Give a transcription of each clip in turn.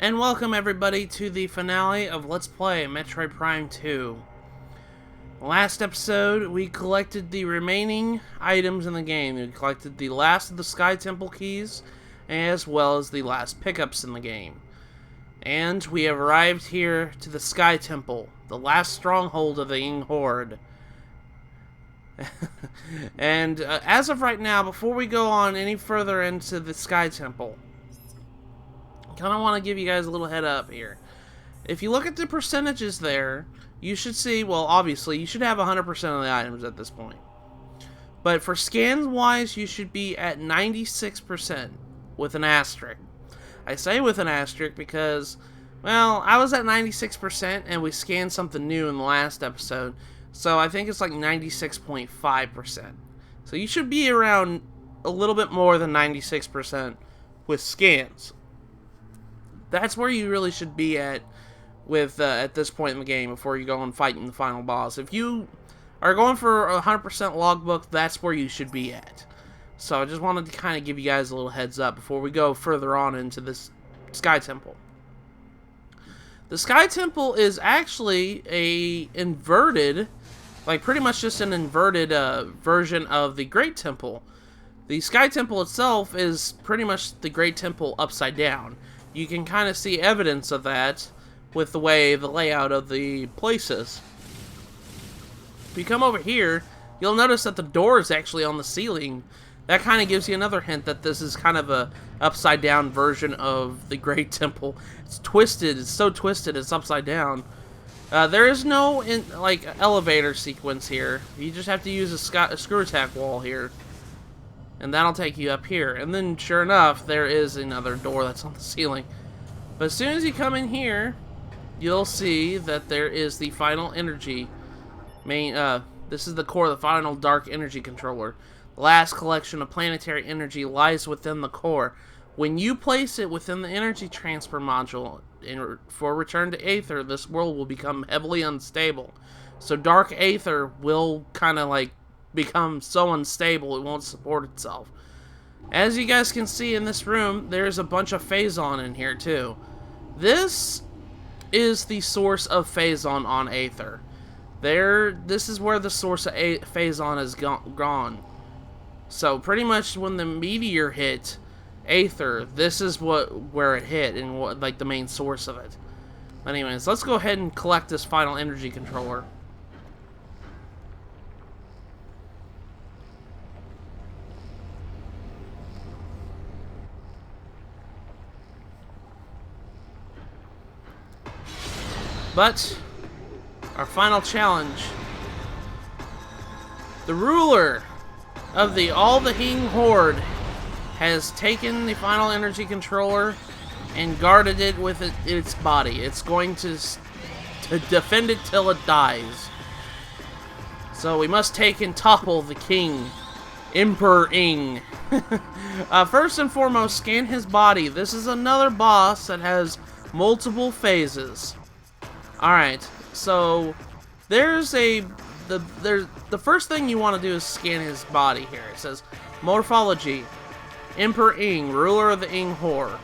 And welcome everybody to the finale of Let's Play Metroid Prime 2. Last episode, we collected the remaining items in the game. We collected the last of the Sky Temple keys, as well as the last pickups in the game. And we have arrived here to the Sky Temple, the last stronghold of the Ing Horde. And as of right now, before we go on any further into the Sky Temple, kind of want to give you guys a little head up here. If you look at the percentages there, you should see, well, obviously, you should have 100% of the items at this point. But for scans wise, you should be at 96% with an asterisk. I say with an asterisk because, well, I was at 96% and we scanned something new in the last episode. So I think it's like 96.5%. So you should be around a little bit more than 96% with scans. That's where you really should be at with at this point in the game before you go and fight in the final boss. If you are going for a 100% logbook, that's where you should be at. So I just wanted to kind of give you guys a little heads up before we go further on into this Sky Temple. The Sky Temple is actually a inverted, like pretty much just an inverted version of the Great Temple. The Sky Temple itself is pretty much the Great Temple upside down. You can kind of see evidence of that with the way the layout of the place is. If you come over here, you'll notice that the door is actually on the ceiling. That kind of gives you another hint that this is kind of a upside down version of the Great Temple. It's twisted, it's so twisted it's upside down. There is no elevator sequence here. You just have to use a screw attack wall here. And that'll take you up here. And then, sure enough, there is another door that's on the ceiling. But as soon as you come in here, you'll see that there is the final energy. This is the core, the final dark energy controller. The last collection of planetary energy lies within the core. When you place it within the energy transfer module for return to Aether, this world will become heavily unstable. So dark Aether will kind of become so unstable it won't support itself. As you guys can see in this room, there's a bunch of Phazon in here too. This is the source of Phazon on Aether. This is where the source of Phazon has gone. So pretty much when the meteor hit Aether, this is where it hit and what the main source of it. Anyways, let's go ahead and collect this final energy controller. But our final challenge, the ruler of all the Ing Horde has taken the final energy controller and guarded it with its body. It's going to defend it till it dies. So we must take and topple the king, Emperor Ing. First and foremost, scan his body. This is another boss that has multiple phases. Alright, so the first thing you want to do is scan his body here. It says, Morphology, Emperor Ing, ruler of the Ing Horde.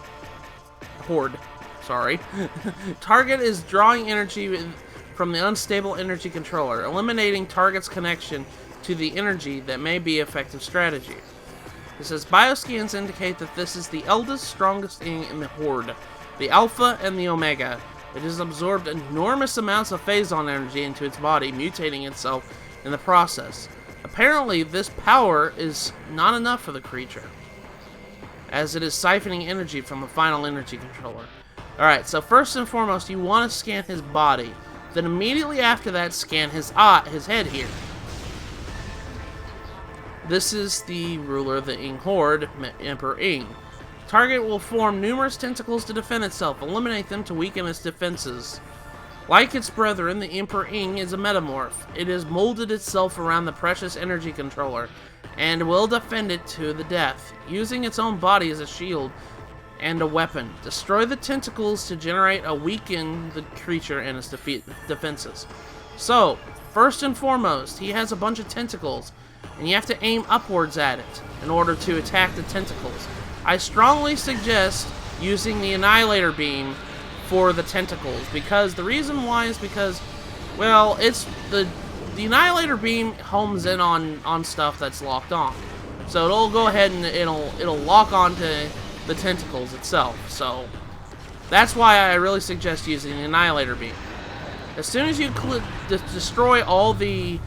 Target is drawing energy from the unstable energy controller, eliminating target's connection to the energy that may be effective strategy. It says, bioscans indicate that this is the eldest, strongest Ing in the Horde, the Alpha and the Omega. It has absorbed enormous amounts of Phazon energy into its body, mutating itself in the process. Apparently, this power is not enough for the creature, as it is siphoning energy from the final energy controller. Alright, so first and foremost, you want to scan his body. Then immediately after that, scan his head here. This is the ruler of the Ing Horde, Emperor Ing. Target will form numerous tentacles to defend itself. Eliminate them to weaken its defenses. Like its brethren, the Emperor Ing is a metamorph. It has molded itself around the precious energy controller and will defend it to the death, using its own body as a shield and a weapon. Destroy the tentacles to generate a weaken the creature and its defenses. So, first and foremost, he has a bunch of tentacles, and you have to aim upwards at it in order to attack the tentacles. I strongly suggest using the Annihilator Beam for the tentacles, because the reason why is because, well, it's the Annihilator Beam homes in on stuff that's locked on. So it'll go ahead and it'll lock onto the tentacles itself. So that's why I really suggest using the Annihilator Beam. As soon as you destroy all the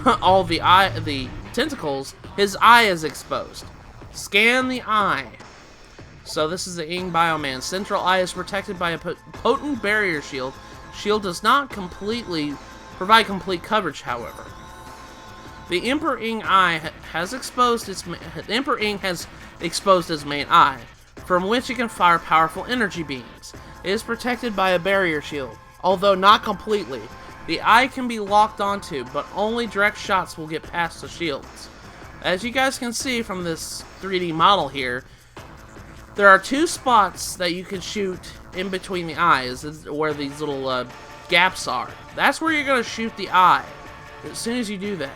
the tentacles, his eye is exposed. Scan the eye. So this is the Ing Bioman. Central eye is protected by a potent barrier shield. Shield does not provide complete coverage, however. The Emperor Ing eye has exposed its Emperor Ing has exposed his main eye, from which it can fire powerful energy beams. It is protected by a barrier shield, although not completely. The eye can be locked onto, but only direct shots will get past the shields. As you guys can see from this 3D model here, there are two spots that you can shoot in between the eyes, where these little gaps are. That's where you're going to shoot the eye. As soon as you do that,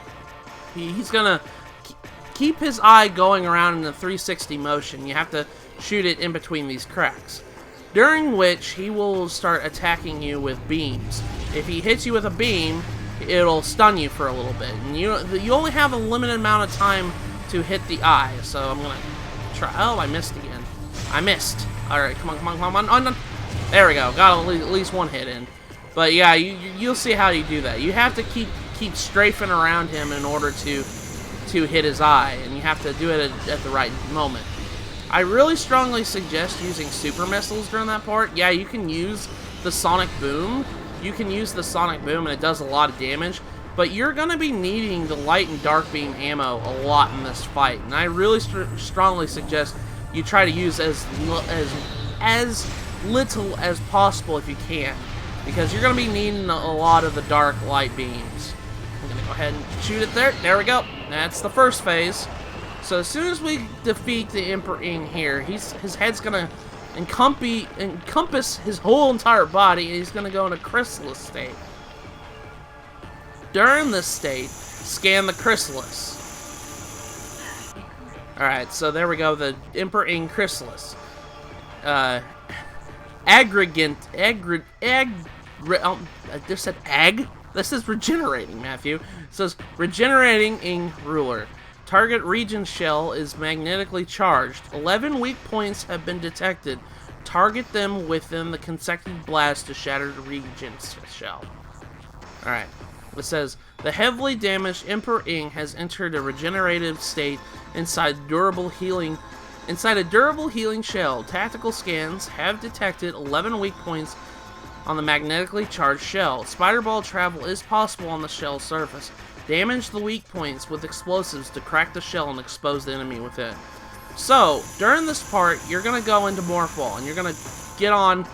he's going to keep his eye going around in a 360 motion. You have to shoot it in between these cracks, during which he will start attacking you with beams. If he hits you with a beam, it'll stun you for a little bit, and you only have a limited amount of time to hit the eye. So I'm gonna try. Oh, I missed again. I missed. All right, come on. There we go. Got at least one hit in. But yeah, you'll see how you do that. You have to keep strafing around him in order to hit his eye, and you have to do it at the right moment. I really strongly suggest using super missiles during that part. Yeah, you can use the sonic boom. You can use the sonic boom, and it does a lot of damage. But you're going to be needing the light and dark beam ammo a lot in this fight, and I really strongly suggest you try to use as little as possible if you can, because you're going to be needing a lot of the dark light beams. I'm going to go ahead and shoot it there. There we go. That's the first phase. So as soon as we defeat the Emperor Ing here, his head's going to encompass his whole entire body, and he's going to go in a chrysalis state. During this state, scan the chrysalis. Alright, so there we go, the Emperor Ing chrysalis. I just said ag? This is regenerating, Matthew. It says, regenerating Ing ruler. Target region shell is magnetically charged. 11 weak points have been detected. Target them within the consecutive blast to shatter the region shell. Alright. It says, the heavily damaged Emperor Ing has entered a regenerative state inside a durable healing shell. Tactical scans have detected 11 weak points on the magnetically charged shell. Spider ball travel is possible on the shell surface. Damage the weak points with explosives to crack the shell and expose the enemy within. So, during this part, you're going to go into Morph Ball, and you're going to get on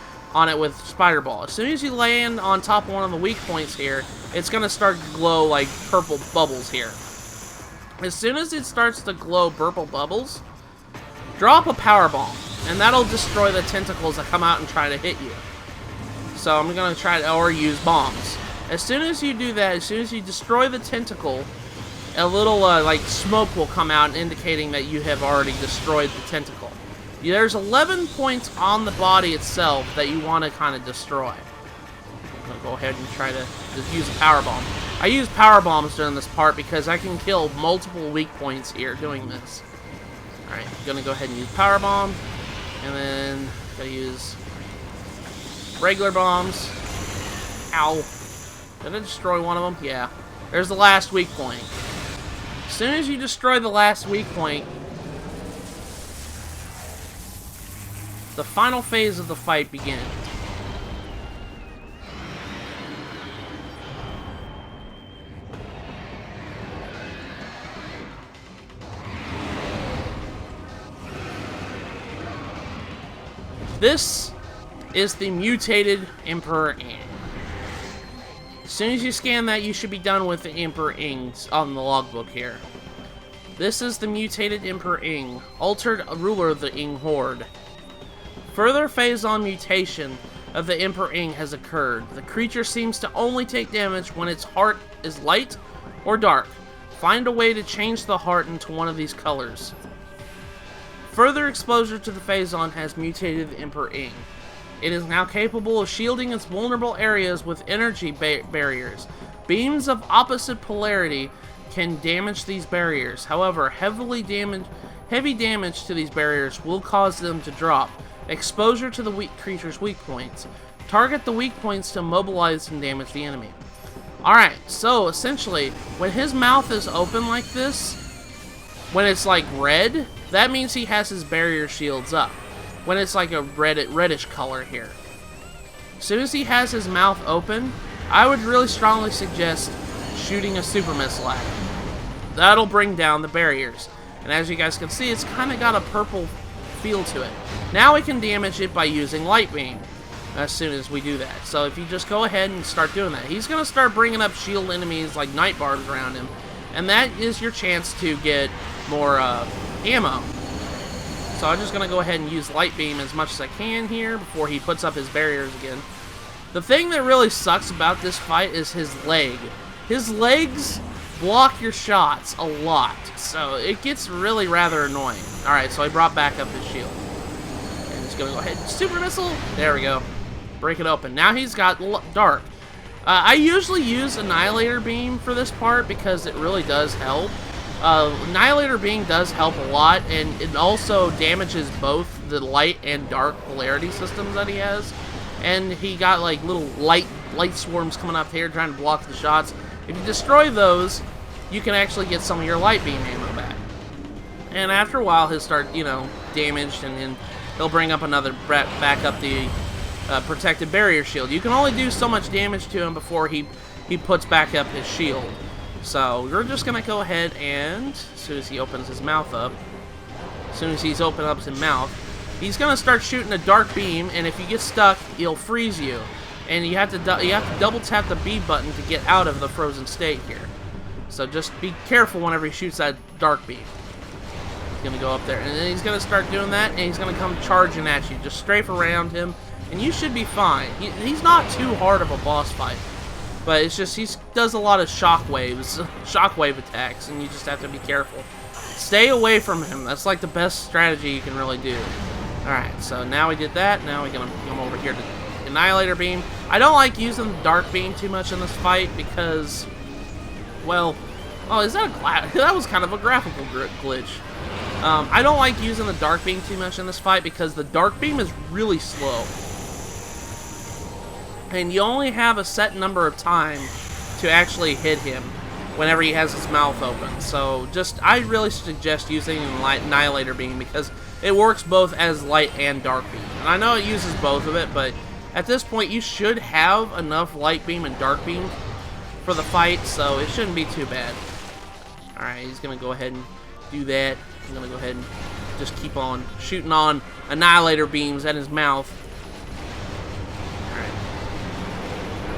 it with Spider Ball. As soon as you land on top of one of the weak points here, it's going to start to glow like purple bubbles here. As soon as it starts to glow purple bubbles, drop a Power Bomb, and that'll destroy the tentacles that come out and try to hit you. So I'm going to try to, or use bombs. As soon as you do that, as soon as you destroy the tentacle, a little like smoke will come out indicating that you have already destroyed the tentacle. There's 11 points on the body itself that you want to kind of destroy. I'm going to go ahead and try to just use a power bomb. I use power bombs during this part because I can kill multiple weak points here doing this. Alright, I'm going to go ahead and use power bomb, and then going to use regular bombs. Ow. Did I destroy one of them? Yeah. There's the last weak point. As soon as you destroy the last weak point, the final phase of the fight begins. This is the mutated Emperor Ing. As soon as you scan that, you should be done with the Emperor Ings on the logbook here. This is the mutated Emperor Ing, altered ruler of the Ing Horde. Further phase-on mutation of the Emperor Ing has occurred. The creature seems to only take damage when its heart is light or dark. Find a way to change the heart into one of these colors. Further exposure to the phase-on has mutated the Emperor Ing. It is now capable of shielding its vulnerable areas with energy barriers. Beams of opposite polarity can damage these barriers. However, heavy damage to these barriers will cause them to drop. Exposure to the weak creature's weak points. Target the weak points to immobilize and damage the enemy. Alright, so essentially, when his mouth is open like this, when it's like red, that means he has his barrier shields up. When it's like a reddish color here. As soon as he has his mouth open, I would really strongly suggest shooting a super missile at him. That'll bring down the barriers. And as you guys can see, it's kind of got a purple feel to it. Now we can damage it by using light beam as soon as we do that. So if you just go ahead and start doing that, he's going to start bringing up shield enemies like night barbs around him. And that is your chance to get more ammo. So I'm just going to go ahead and use light beam as much as I can here before he puts up his barriers again. The thing that really sucks about this fight is his leg. His legs block your shots a lot, so it gets really rather annoying. Alright, so I brought back up his shield. And he's going to go ahead and super missile. There we go. Break it open. Now he's got dark. I usually use Annihilator Beam for this part because it really does help. Annihilator Beam does help a lot, and it also damages both the light and dark polarity systems that he has. And he got like little light swarms coming up here trying to block the shots. If you destroy those, you can actually get some of your light beam ammo back. And after a while, he'll start, you know, damaged, and then he'll bring up another back up the protected barrier shield. You can only do so much damage to him before he puts back up his shield. So we're just gonna go ahead and, as soon as he opens his mouth up, as soon as he's opened up his mouth, he's gonna start shooting a dark beam, and if you get stuck, he'll freeze you. And you have to double tap the B button to get out of the frozen state here. So just be careful whenever he shoots that dark beam. He's gonna go up there, and then he's gonna start doing that, and he's gonna come charging at you. Just strafe around him, and you should be fine. He's not too hard of a boss fight. But it's just, he does a lot of shockwave attacks, and you just have to be careful. Stay away from him. That's like the best strategy you can really do. Alright, so now we did that. Now we're going to come over here to Annihilator Beam. I don't like using the Dark Beam too much in this fight because, well, oh, is that a glitch? That was kind of a graphical glitch. I don't like using the Dark Beam too much in this fight because the Dark Beam is really slow. And you only have a set number of time to actually hit him whenever he has his mouth open. So I really suggest using Annihilator Beam because it works both as light and dark beam. And I know it uses both of it, but at this point you should have enough light beam and dark beam for the fight, so it shouldn't be too bad. Alright, he's going to go ahead and do that. I'm going to go ahead and just keep on shooting on Annihilator Beams at his mouth.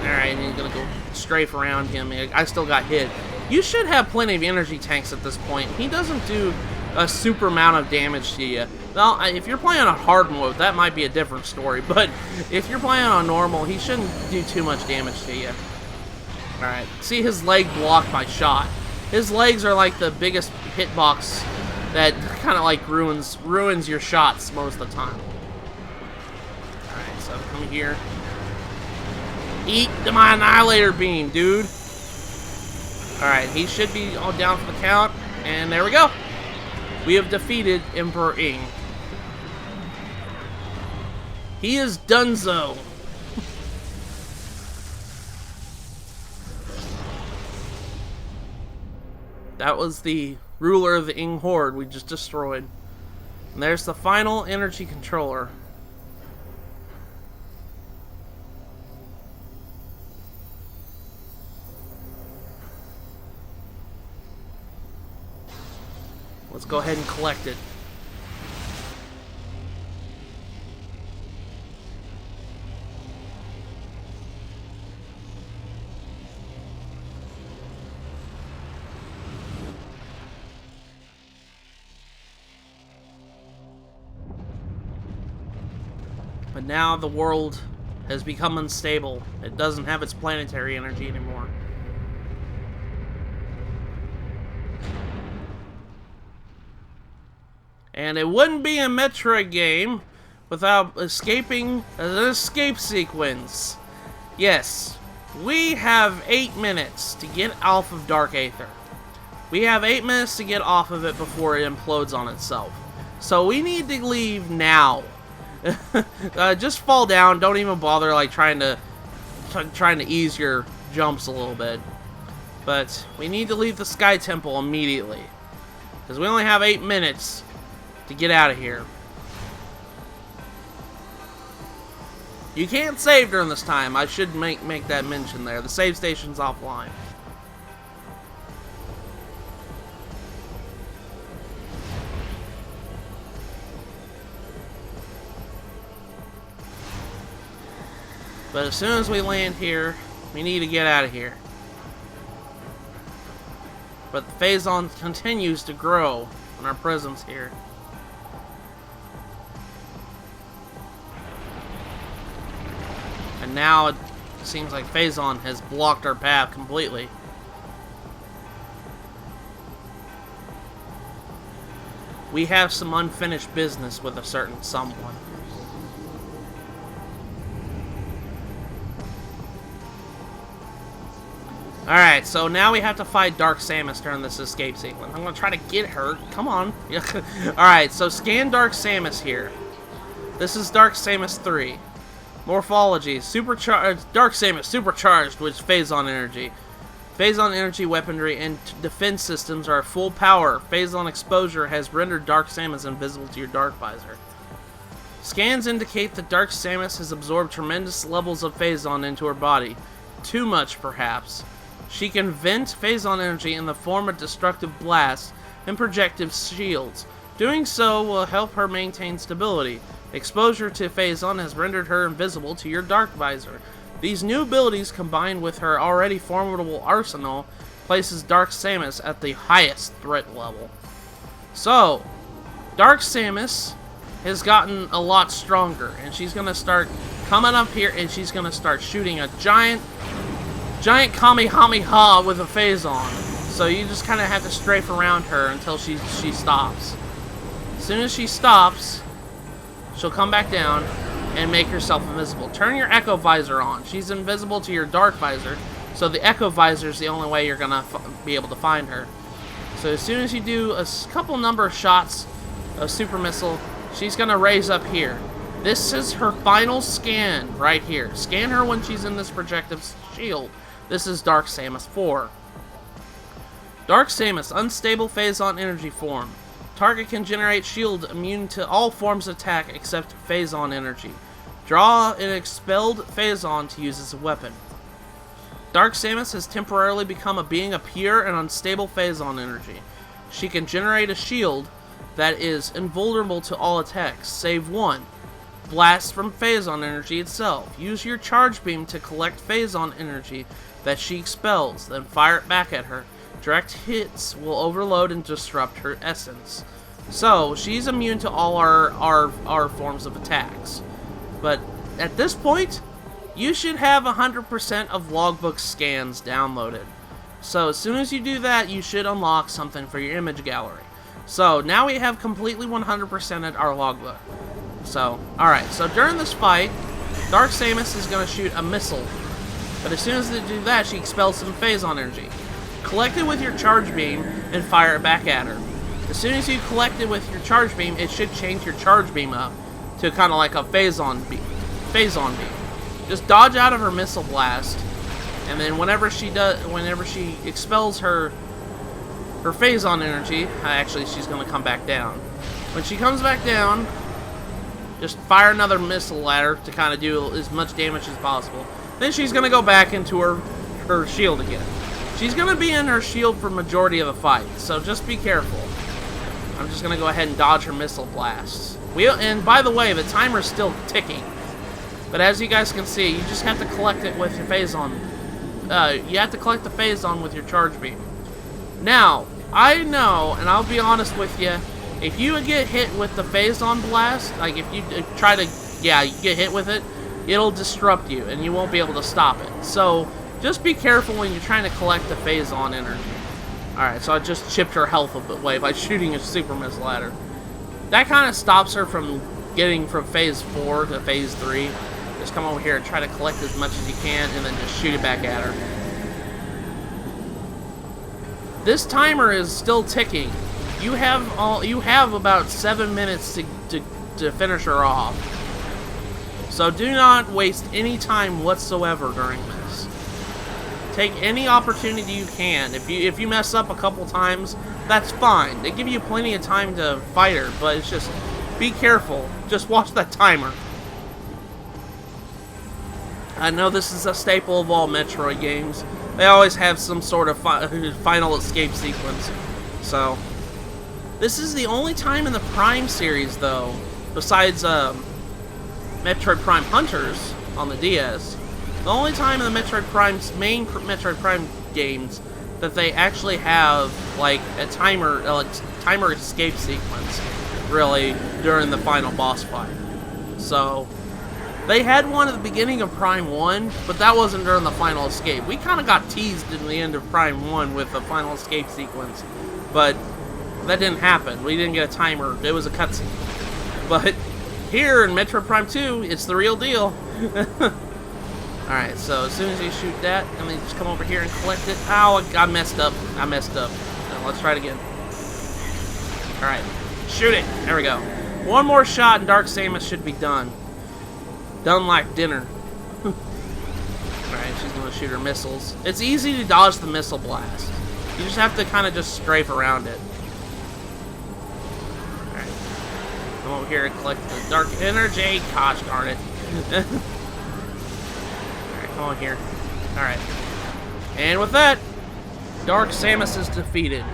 Alright, and he's gonna go strafe around him. I still got hit. You should have plenty of energy tanks at this point. He doesn't do a super amount of damage to you. Well, if you're playing on hard mode, that might be a different story. But if you're playing on normal, he shouldn't do too much damage to you. Alright, see his leg blocked my shot. His legs are like the biggest hitbox that kind of like ruins your shots most of the time. Alright, so come here. Eat my Annihilator Beam, dude. Alright, he should be all down for the count. And there we go. We have defeated Emperor Ing. He is donezo. That was the ruler of the Ing Horde we just destroyed. And there's the final energy controller. Let's go ahead and collect it. But now the world has become unstable. It doesn't have its planetary energy anymore. And it wouldn't be a Metroid game without escaping an escape sequence. Yes, we have 8 minutes to get off of Dark Aether. We have 8 minutes to get off of it before it implodes on itself. So we need to leave now. Just fall down. Don't even bother like trying to ease your jumps a little bit. But we need to leave the Sky Temple immediately, because we only have 8 minutes to get out of here. You can't save during this time. I should make that mention there. The save station's offline. But as soon as we land here, we need to get out of here. But the Phazon continues to grow in our presence here. And now it seems like Phazon has blocked our path completely. We have some unfinished business with a certain someone. Alright, so now we have to fight Dark Samus during this escape sequence. I'm going to try to get her. Come on. Alright, so scan Dark Samus here. This is Dark Samus 3. Morphology. Dark Samus supercharged with Phazon energy. Phazon energy weaponry and defense systems are at full power. Phazon exposure has rendered Dark Samus invisible to your Dark Visor. Scans indicate that Dark Samus has absorbed tremendous levels of Phazon into her body. Too much, perhaps. She can vent Phazon energy in the form of destructive blasts and projective shields. Doing so will help her maintain stability. Exposure to Phazon has rendered her invisible to your Dark Visor. These new abilities, combined with her already formidable arsenal, places Dark Samus at the highest threat level. So, Dark Samus has gotten a lot stronger, and she's going to start coming up here, and she's going to start shooting a giant Kamehameha with a Phazon. So you just kind of have to strafe around her until she stops. As soon as she stops, she'll come back down and make herself invisible. Turn your Echo Visor on. She's invisible to your Dark Visor, so the Echo Visor is the only way you're going to be able to find her. So as soon as you do a couple number of shots of Super Missile, she's going to raise up here. This is her final scan right here. Scan her when she's in this projective shield. This is Dark Samus 4. Dark Samus, unstable Phazon energy form. Target can generate shield immune to all forms of attack except Phazon energy. Draw an expelled Phazon to use as a weapon. Dark Samus has temporarily become a being of pure and unstable Phazon energy. She can generate a shield that is invulnerable to all attacks, save one. Blast from Phazon energy itself. Use your charge beam to collect Phazon energy that she expels, then fire it back at her. Direct hits will overload and disrupt her essence. So, she's immune to all our forms of attacks. But at this point, you should have 100% of logbook scans downloaded. So as soon as you do that, you should unlock something for your image gallery. So now we have completely 100%ed our logbook. So, alright, so during this fight, Dark Samus is going to shoot a missile. But as soon as they do that, she expels some Phazon energy. Collect it with your charge beam and fire it back at her. As soon as you collect it with your charge beam, it should change your charge beam up to kind of like a Phazon beam. Just dodge out of her missile blast, and then whenever she expels her Phazon energy, actually she's going to come back down. When she comes back down, just fire another missile at her to kind of do as much damage as possible. Then she's going to go back into her shield again. She's going to be in her shield for majority of the fight, so just be careful. I'm just going to go ahead and dodge her missile blasts. And by the way, the timer's still ticking. But as you guys can see, you just have to collect it with your Phazon. You have to collect the Phazon with your charge beam. Now, I know, and I'll be honest with you, if you get hit with the Phazon blast, like if you try to, you get hit with it, it'll disrupt you, and you won't be able to stop it. So, just be careful when you're trying to collect the Phazon energy. Alright, so I just chipped her health a bit away by shooting a super missile at her. That kind of stops her from getting from phase 4 to phase 3. Just come over here and try to collect as much as you can, and then just shoot it back at her. This timer is still ticking. You have about 7 minutes to finish her off. So do not waste any time whatsoever during this. Take any opportunity you can. If you mess up a couple times, that's fine. They give you plenty of time to fight her, but it's just be careful. Just watch that timer. I know this is a staple of all Metroid games. They always have some sort of final escape sequence. So, this is the only time in the Prime series, though, besides Metroid Prime Hunters on the DS, the only time in the Metroid Prime's main Metroid Prime games that they actually have like a timer escape sequence, really, during the final boss fight. So, they had one at the beginning of Prime 1, but that wasn't during the final escape. We kind of got teased in the end of Prime 1 with the final escape sequence, but that didn't happen. We didn't get a timer. It was a cutscene. But here in Metroid Prime 2, it's the real deal. Alright, so as soon as you shoot that, and then just come over here and collect it. Ow, I messed up. Now, let's try it again. Alright, shoot it. There we go. One more shot and Dark Samus should be done. Done like dinner. Alright, she's going to shoot her missiles. It's easy to dodge the missile blast. You just have to kind of just strafe around it. Alright. Come over here and collect the dark energy. Gosh darn it. Alright, come on here. Alright. And with that, Dark Samus is defeated.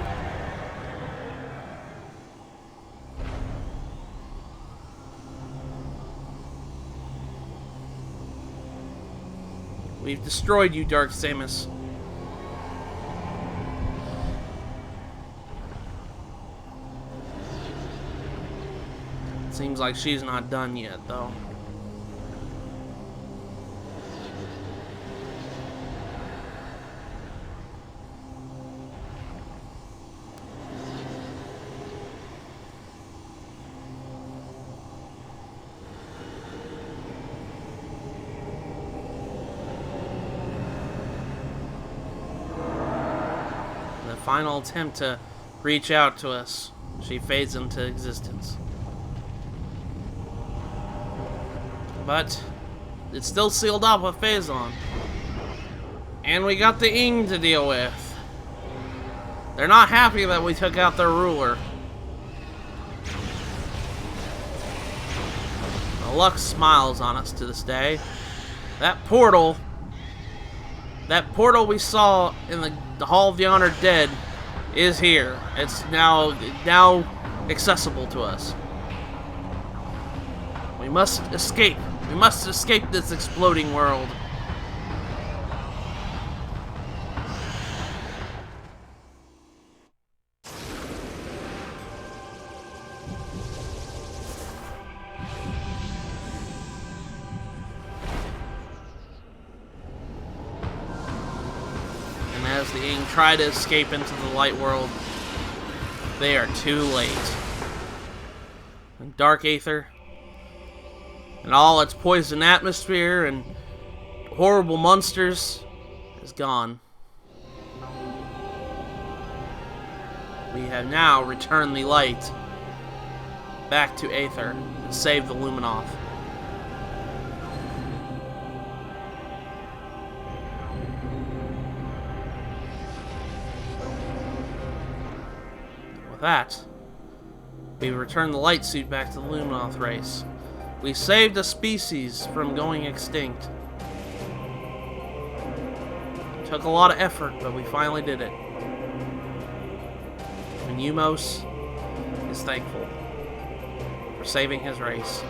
We've destroyed you, Dark Samus. Seems like she's not done yet, though. Final attempt to reach out to us. She fades into existence. But it's still sealed up with Phazon. And we got the Ing to deal with. They're not happy that we took out their ruler. The luck smiles on us to this day. That portal we saw in the Hall of the Honored Dead is here. It's now accessible to us. We must escape. We must escape this exploding world. As the Ing try to escape into the light world, they are too late. And Dark Aether and all its poison atmosphere and horrible monsters is gone. We have now returned the light back to Aether and saved the Luminoth. That, we returned the light suit back to the Luminoth race. We saved a species from going extinct. It took a lot of effort, but we finally did it. And Umos is thankful for saving his race.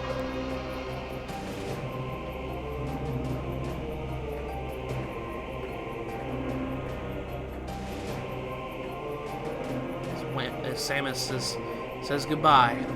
Samus says goodbye.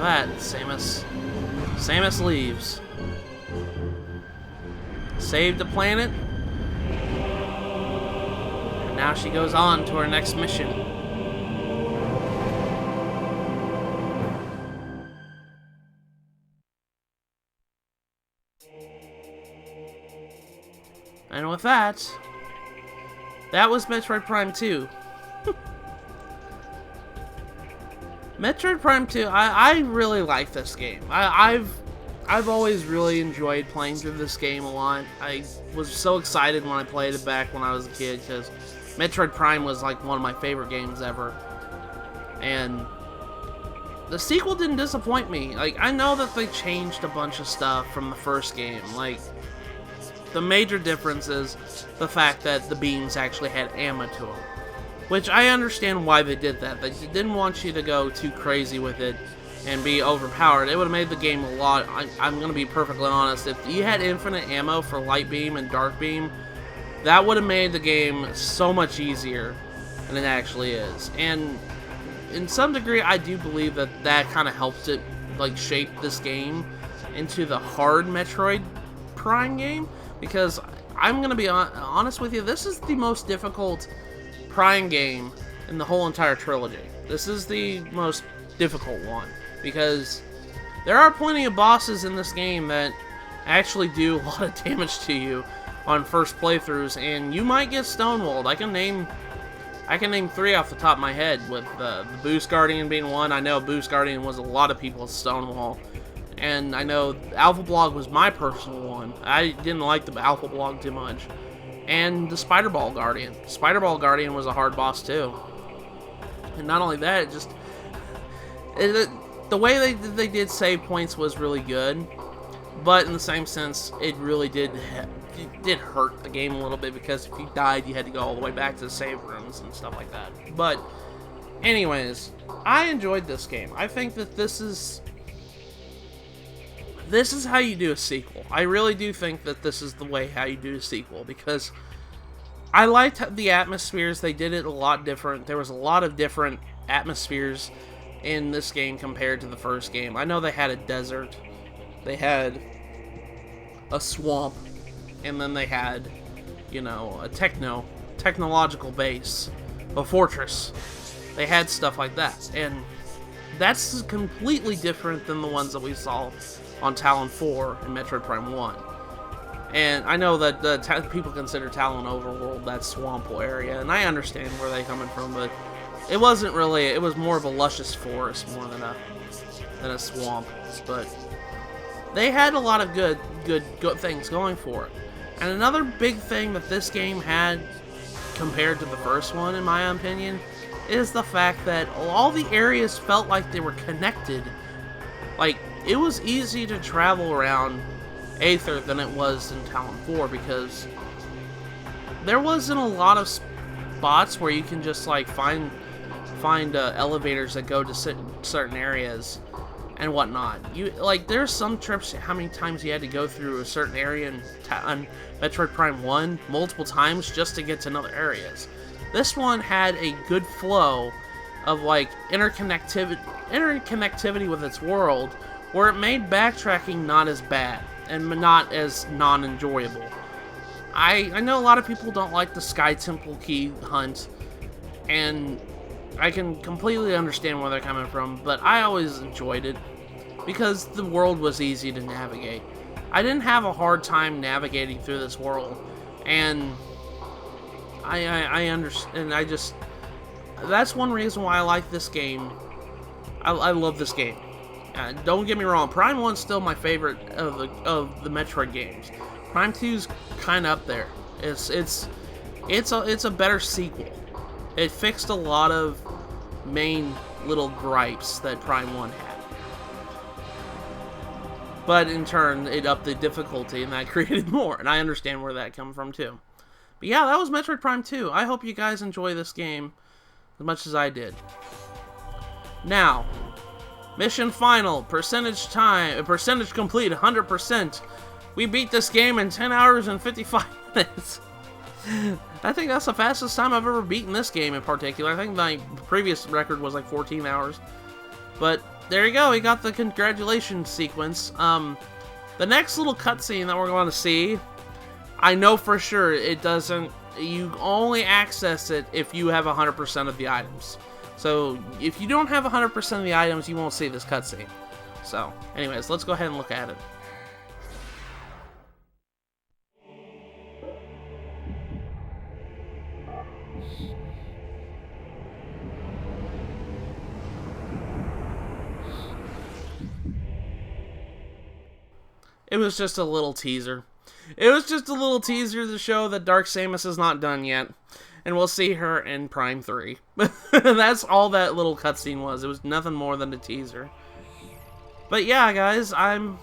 that, Samus leaves. Saved the planet. And now she goes on to her next mission. And with that, that was Metroid Prime 2. Metroid Prime 2, I really like this game. I've always really enjoyed playing through this game a lot. I was so excited when I played it back when I was a kid, because Metroid Prime was like one of my favorite games ever. And the sequel didn't disappoint me. Like, I know that they changed a bunch of stuff from the first game. Like, the major difference is the fact that the beams actually had ammo to them. Which I understand why they did that. They didn't want you to go too crazy with it and be overpowered. It would have made the game a lot... I'm going to be perfectly honest. If you had infinite ammo for light beam and dark beam, that would have made the game so much easier than it actually is. And in some degree, I do believe that that kind of helped it, like, shape this game into the hard Metroid Prime game. Because I'm going to be honest with you, this is the most difficult Prime game in the whole entire trilogy. This is the most difficult one, because there are plenty of bosses in this game that actually do a lot of damage to you on first playthroughs, and you might get stonewalled. I can name 3 off the top of my head, with the Boost Guardian being one. I know Boost Guardian was a lot of people's stonewall, and I know Alpha Blog was my personal one. I didn't like the Alpha Blog too much. And the Spider Ball Guardian. Spider Ball Guardian was a hard boss too. And not only that, the way they did save points was really good. But in the same sense, it really did hurt the game a little bit, because if you died, you had to go all the way back to the save rooms and stuff like that. But anyways, I enjoyed this game. I think that this is how you do a sequel. I really do think that this is the way how you do a sequel, because I liked the atmospheres. They did it a lot different. There was a lot of different atmospheres in this game compared to the first game. I know they had a desert, they had a swamp, and then they had, you know, a technological base, a fortress. They had stuff like that, and that's completely different than the ones that we saw on Talon 4 and Metroid Prime 1. And I know that people consider Talon Overworld that swamp area, and I understand where they're coming from, but it wasn't really. It was more of a luscious forest more than a swamp. But they had a lot of good things going for it. And another big thing that this game had compared to the first one, in my opinion, is the fact that all the areas felt like they were connected. Like, it was easy to travel around Aether than it was in Talon 4, because there wasn't a lot of spots where you can just like find elevators that go to certain areas and whatnot. There's some trips, how many times you had to go through a certain area on Metroid Prime 1 multiple times just to get to other areas. This one had a good flow of like interconnectivity with its world, where it made backtracking not as bad and not as non-enjoyable. I know a lot of people don't like the Sky Temple key hunt, and I can completely understand where they're coming from, but I always enjoyed it because the world was easy to navigate. I didn't have a hard time navigating through this world, and I understand. That's one reason why I like this game. I love this game. Don't get me wrong, Prime 1's still my favorite of the Metroid games. Prime 2's kind of up there. It's a better sequel. It fixed a lot of main little gripes that Prime 1 had. But in turn, it upped the difficulty, and that created more. And I understand where that comes from too. But yeah, that was Metroid Prime 2. I hope you guys enjoy this game as much as I did. Now, mission final, percentage complete, 100%. We beat this game in 10 hours and 55 minutes. I think that's the fastest time I've ever beaten this game in particular. I think my previous record was like 14 hours. But there you go. We got the congratulations sequence. The next little cutscene that we're going to see, I know for sure it doesn't. You only access it if you have 100% of the items. So if you don't have 100% of the items, you won't see this cutscene. So, anyways, let's go ahead and look at it. It was just a little teaser. It was just a little teaser to show that Dark Samus is not done yet. And we'll see her in Prime 3. That's all that little cutscene was. It was nothing more than a teaser. But yeah, guys, I'm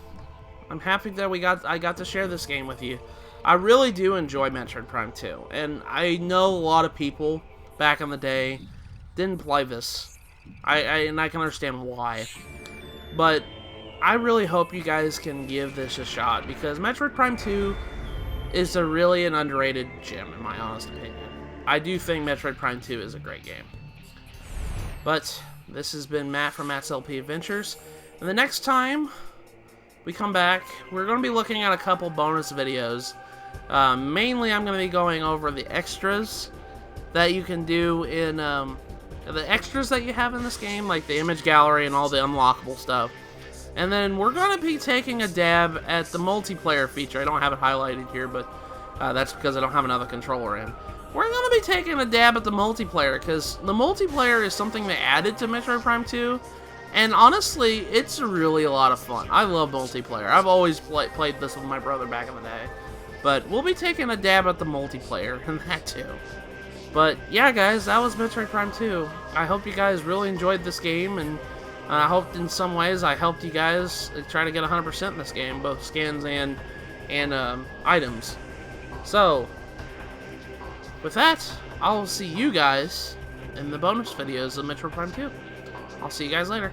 happy that I got to share this game with you. I really do enjoy Metroid Prime 2. And I know a lot of people back in the day didn't play this. And I can understand why. But I really hope you guys can give this a shot, because Metroid Prime 2 is really an underrated gem, in my honest opinion. I do think Metroid Prime 2 is a great game. But this has been Matt from Matt's LP Adventures, and the next time we come back, we're going to be looking at a couple bonus videos. Mainly, I'm going to be going over the extras that you can do in the extras that you have in this game, like the image gallery and all the unlockable stuff. And then we're going to be taking a dab at the multiplayer feature. I don't have it highlighted here, but that's because I don't have another controller in. We're going to be taking a dab at the multiplayer, because the multiplayer is something they added to Metroid Prime 2. And honestly, it's really a lot of fun. I love multiplayer. I've always played this with my brother back in the day. But we'll be taking a dab at the multiplayer and that too. But yeah, guys, that was Metroid Prime 2. I hope you guys really enjoyed this game, and I hope in some ways I helped you guys try to get 100% in this game, both skins and items. So, with that, I'll see you guys in the bonus videos of Metroid Prime 2. I'll see you guys later.